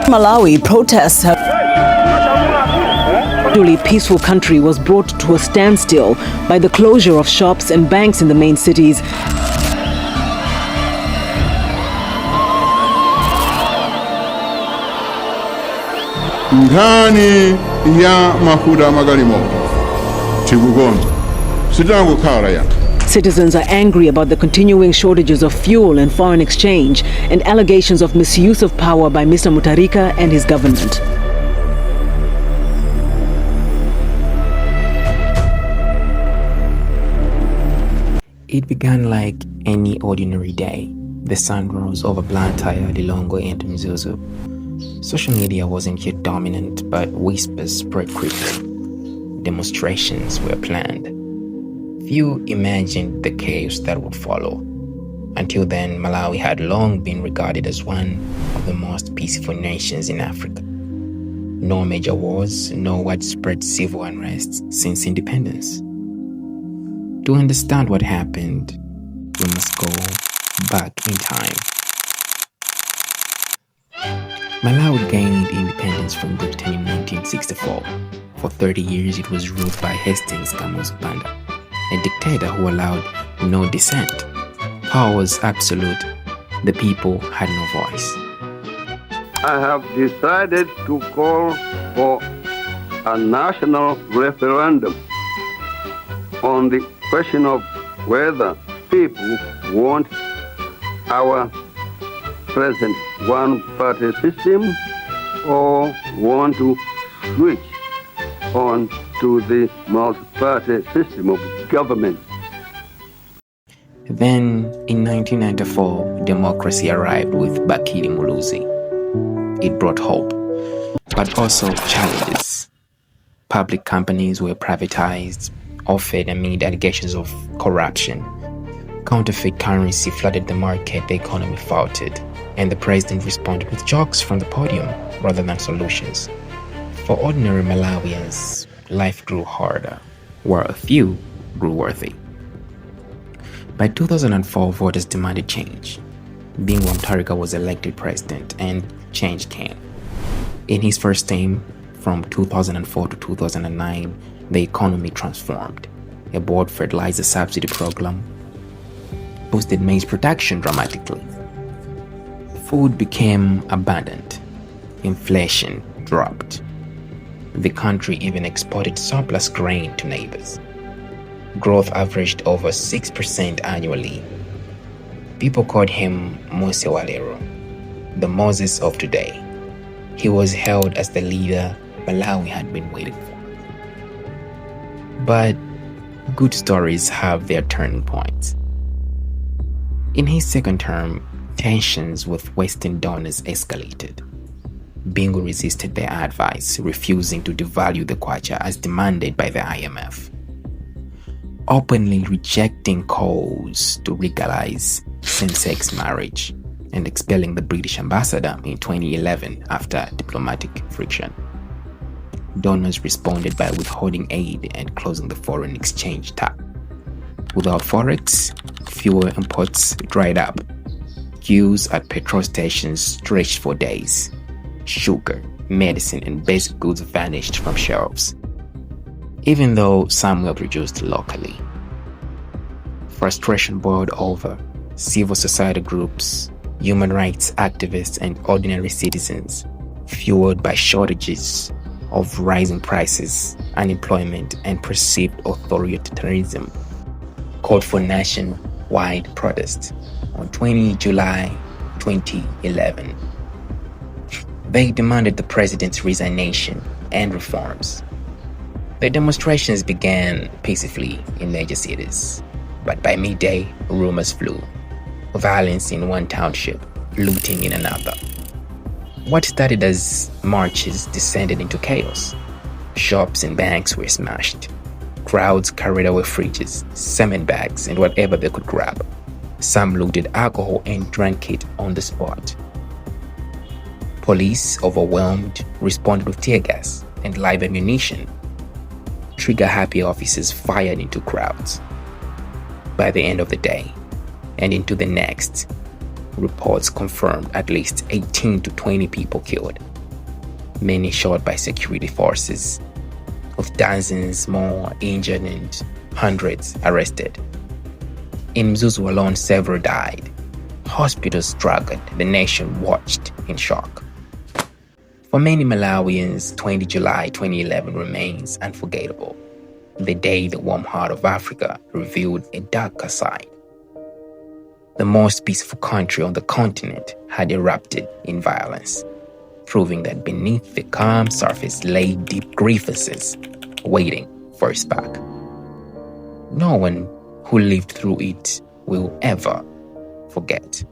Malawi, protests have usually peaceful country was brought to a standstill by the closure of shops and banks in the main cities. Nkhani ya mafuta magalimoto tikukonza sitangokhala ya. Citizens are angry about the continuing shortages of fuel and foreign exchange and allegations of misuse of power by Mr. Mutharika and his government. It began like any ordinary day. The sun rose over Blantyre, Lilongwe and Mzuzu. Social media wasn't yet dominant, but whispers spread quickly. Demonstrations were planned. Few imagined the chaos that would follow. Until then, Malawi had long been regarded as one of the most peaceful nations in Africa. No major wars, no widespread civil unrest since independence. To understand what happened, we must go back in time. Malawi gained independence from Britain in 1964. For 30 years, it was ruled by Hastings Kamuzu Banda, a dictator who allowed no dissent. Power was absolute. The people had no voice. I have decided to call for a national referendum on the question of whether people want our present one-party system or want to switch on to the multi-party system of government. Then, in 1994, democracy arrived with Bakili Muluzi. It brought hope, but also challenges. Public companies were privatized, offered amid allegations of corruption. Counterfeit currency flooded the market, the economy faltered, and the president responded with jokes from the podium rather than solutions. For ordinary Malawians, life grew harder, where a few grew worthy. By 2004, voters demanded change. Bingu Mutharika was elected president, and change came. In his first term, from 2004 to 2009, the economy transformed. A broad fertilizer subsidy program boosted maize production dramatically. Food became abundant. Inflation dropped. The country even exported surplus grain to neighbors. Growth averaged over 6% annually. People called him Mose Walero, the Moses of today. He was hailed as the leader Malawi had been waiting for. But good stories have their turning points. In his second term, tensions with Western donors escalated. Bingu resisted their advice, refusing to devalue the kwacha as demanded by the IMF. Openly rejecting calls to legalize same-sex marriage and expelling the British ambassador in 2011 after diplomatic friction. Donors responded by withholding aid and closing the foreign exchange tap. Without forex, fuel imports dried up. Queues at petrol stations stretched for days. Sugar, medicine, and basic goods vanished from shelves, even though some were produced locally. Frustration boiled over. Civil society groups, human rights activists, and ordinary citizens, fueled by shortages of rising prices, unemployment, and perceived authoritarianism, called for nationwide protest on 20 July 2011. They demanded the president's resignation and reforms. The demonstrations began peacefully in major cities, but by midday, rumors flew. Violence in one township, looting in another. What started as marches descended into chaos. Shops and banks were smashed. Crowds carried away fridges, cement bags, and whatever they could grab. Some looted alcohol and drank it on the spot. Police, overwhelmed, responded with tear gas and live ammunition. Trigger-happy officers fired into crowds. By the end of the day, and into the next, reports confirmed at least 18 to 20 people killed, many shot by security forces, with dozens more injured and hundreds arrested. In Mzuzu alone, several died. Hospitals struggled. The nation watched in shock. For many Malawians, 20 July 2011 remains unforgettable. The day the warm heart of Africa revealed a darker side. The most peaceful country on the continent had erupted in violence, proving that beneath the calm surface lay deep grievances waiting for a spark. No one who lived through it will ever forget.